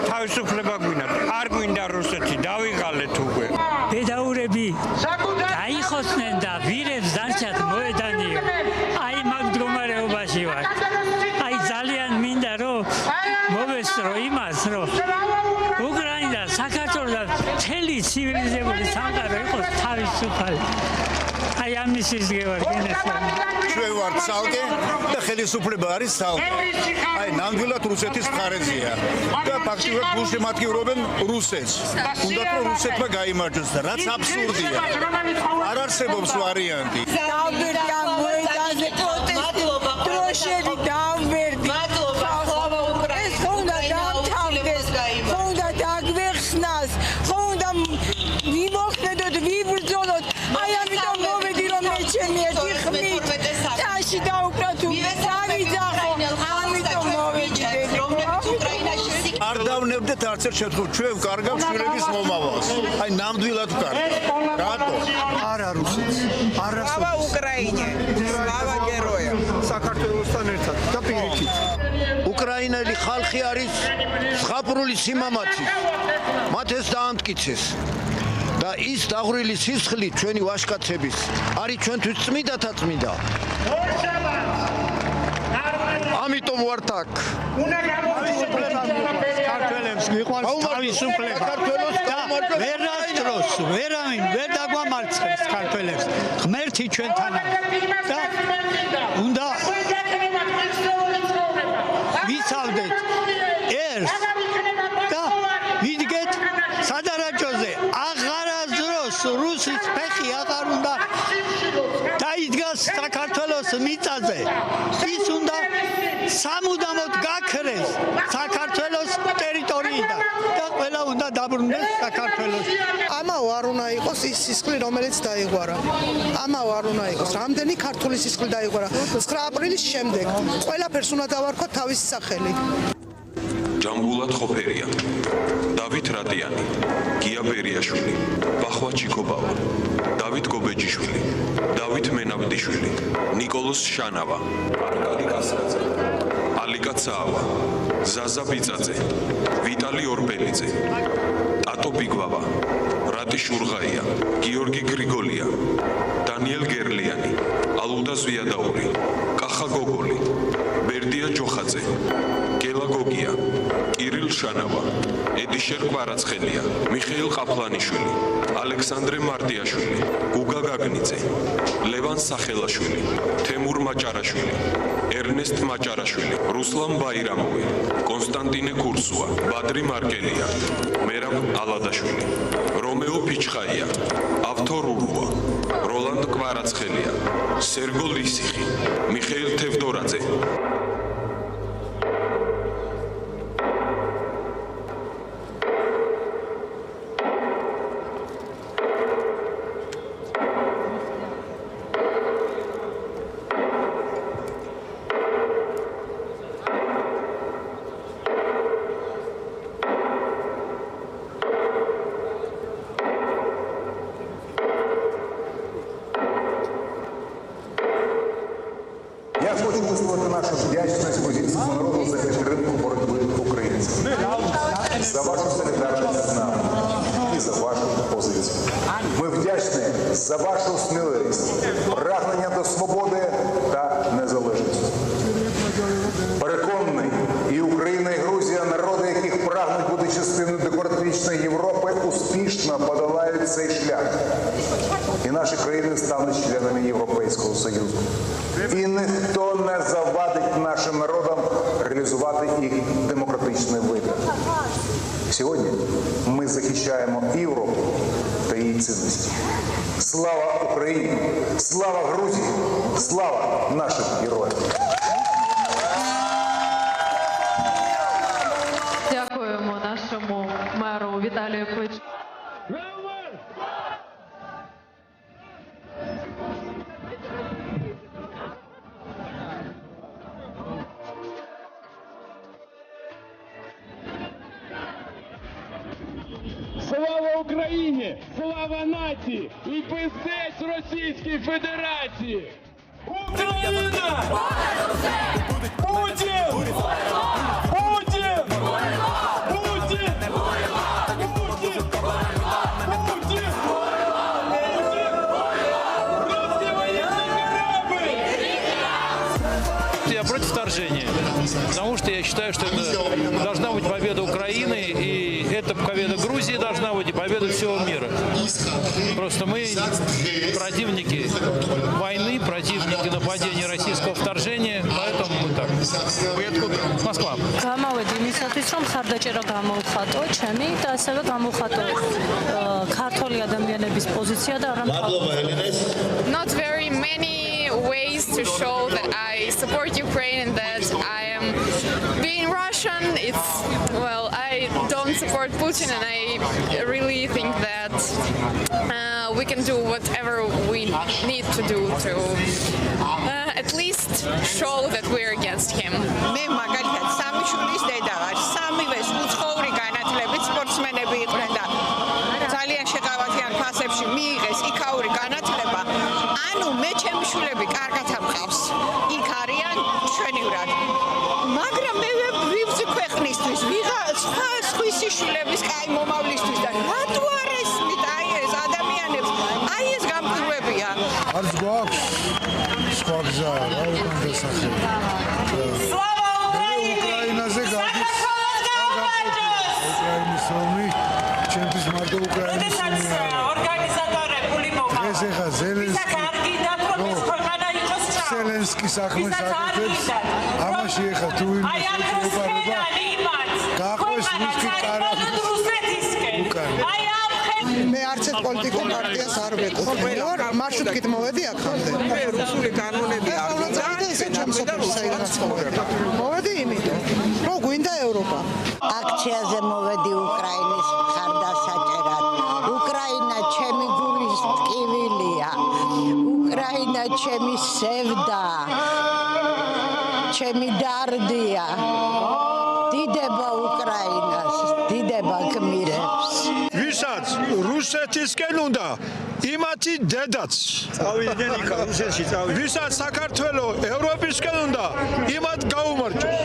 თავისუფლება გვინათ, არ გვინდა რუსეთი, დავიღალეთ უკვე. ბედაურები დაიხოსნენ და ვირებს დარჩათ მოედანიო. აი მაგ მდგომარეობაში ვარ. აი ძალიან მინდა რომ მოვესწრო იმას, რომ უკრაინა საქართველოს მთელი ცივილიზებული სამყარო იყოს თავისუფალი. აი ამისის გევარ გენესანი. ჩვენ ვართ ცალკე და ხელისუფლება არის ცალკე. აი ნამდვილად რუსეთის მხარეზეა და ფაქტიურად გულშემატკივრობენ რუსეთს. უნდა რომ რუსეთმა გაიმარჯვოს და რაც აბსურდია. არ არსებობს ვარიანტი. დავბერდი ამ მოედანზე პროტესტი. დროშები დავბერდი. მადლობა უკრაინა. ეს უნდა დამთავრდეს. უნდა დაგვეხსნას. უნდა ვიმოხდეთ, ვიბრძოლოთ. აი ამიტომ მოვედი რომ მე ჩემი ერთი ხმით წაში დაუკრა თუ დავიძახო. ამიტომ მოვედი რომლებიც უკრაინაში არ დავნებდეთ არც ერთ შემთხვევაში ჩვენ ვკარგავთ შვილების მომავალს. აი ნამდვილად ვკარგავთ. რატო? არა რუსეთს. არა სლავა უკრაინე. სლავა გეროია. საქართველოსთან ერთად და პირიქით. უკრაინელი ხალხი არის ზღაპრული სიმამაცი. მათ ეს დაამტკიცეს. და ის დაღვრილი სისხლი ჩვენი ვაჟკაცების არის ჩვენთვის წმიდათა წმიდა. ამიტომ ვართ აქ. საქართველოს მიყვარს თავისუფლება. ვერასდროს ვერავინ ვერ დაგვამარცხებს საქართველოს. ღმერთი ჩვენთანაა. და უნდა ვიცავდეთ ერს და ვიდგეთ სადარაჯოზე. რუსის ფეხი აღარ უნდა დაიდგას საქართველოს მიწაზე. ის უნდა სამუდამოდ გაქრეს საქართველოს ტერიტორიიდან და ყველა უნდა დაბრუნდეს საქართველოს. ამაო არ უნდა იყოს ის სისხლი, რომელიც დაიღვარა. ამაო არ უნდა იყოს. რამდენი ქართული სისხლი დაიღვარა 9 აპრილის შემდეგ. ყველაფერს უნდა დავარქვათ თავისი სახელი. ჯამბულად ხოფერია, დავით რადიანი, გია ბერიაშვილი, ბახვა ჩიკობავა, დავით გობეჯიშვილი, დავით მენაბდიშვილი, ნიკოლოზ შანავა, არკადი კასრაძე, ალიკა ცაავა, ზაზა ბიწაძე, ვიტალი ორბელიძე, ტატო ბიგვავა, რატი შურღაია, გიორგი გრიგოლია, დანიელ გერლიანი, ალუდა ზვიადაური, კახა გოგოლი, ბერდია ჯოხაძე, გელა გოგია, კირილ შანავა, ედიშერ კვარაცხელია, მიხეილ ყაფლანიშვილი, ალექსანდრე მარტიაშვილი, გუგა გაგნიძე, ლევან სახელაშვილი, თემურ მაჭარაშვილი, ერნესტ მაჭარაშვილი, რუსლან ბაირამოვი, კონსტანტინე კურსუა, ბადრი მარკელია, მერაბ ალადაშვილი, რომეო ფიჩხაია, ავთორ ურუა, როლანდ კვარაცხელია, სერგო ლისიხი, მიხეილ თევდორაძე. Я хочу висловити нашу вдячність українському народу за підтримку боротьби українців, за вашу солідарність з нами і за вашу позицію. Ми вдячні за вашу сміливість, прагнення до свободи та незалежності. Переконаний, і Україна, і Грузія, народи, яких прагнуть бути частиною демократичної Європи, успішно подолають цей шлях. І наші країни стануть членами Європейського Союзу. І ніхто не завадить нашим народам реалізувати їх демократичний вибір. Сьогодні ми захищаємо і Європу та її цінності. Слава Україні! Слава Грузії! Слава нашим героям! Дякуємо нашому меру Віталію Кличку. Україні! Слава нації! І пиздець Російській Федерації! Україна! Путін! Путін! Путін! Путін! Путін! Русский военный корабль! Я против вторжения, потому что я считаю, что это должна быть победа Украины, и это победа Грузии должна быть, и победа всего мира. Просто мы противники войны, противники нападения российского вторжения, поэтому мы так. Москва. გამოვედი იმისათვის, რომ ხარდაჭერა გამოვხატო ჩემი და ასევე გამოვხატო ქართული ადამიანების პოზიცია და არა Not very many ways to show that I support Ukraine and that I am being Russian. It's well, I don't support Putin, and I really think that we can do whatever we need to do to at least show that we're against him. მე მაგალითად სამი შვილის დედა ვარ. სამივე უცხოური განათლებით სპორტსმენები იყვნენ და ძალიან შეყავათიან ფასებში მიიღეს იქაური განათლება. ანუ მე ჩემი შვილები კარგად ამყავს. იქ არიან ჩვენივრად. მაგრამ მე ვიბრძი ქვეყნისთვის, ვიღა სხვისი შვილების კაი მომავლისთვის და რატო არ ესმით აი ეს ადამიანებს? აი ეს გამყურებია. არც გვაქვს სხვა გზა რა უკან დასახელება. სლავა უკრაინაზე გადის უკრაინის ომი ჩემთვის მარტო უკრაინის ომია. ორგანიზატორებული მომა. ეს ეხა ზელენსკი საქმეს აკეთებს. ამაში ეხა თუ იმას უყარება გაყვეს რუსკი კარაბი. მე არც ერთ პოლიტიკურ პარტიას არ ვეკუთვნი. მე ვარ მარშრუტით მოვედი აქამდე. მე რუსული კანონები არ ვიცი და ჩემს საიდანაც მოვედი. მოვედი იმიტომ, რომ გვინდა ევროპა. აქციაზე მოვედი უკრაინის მხარდასაჭერად. უკრაინა ჩემი გულის ტკივილია. უკრაინა ჩემი სევდა. ჩემი დარდია. დიდება უკრაინას, დიდება გმირებს. ვისაც რუსეთისკენ უნდა იმათი დედაც წავიდნენ იქ რუსეთში წავიდნენ. ვისაც საქართველოს ევროპისკენ უნდა იმათ გაუმარჯოს.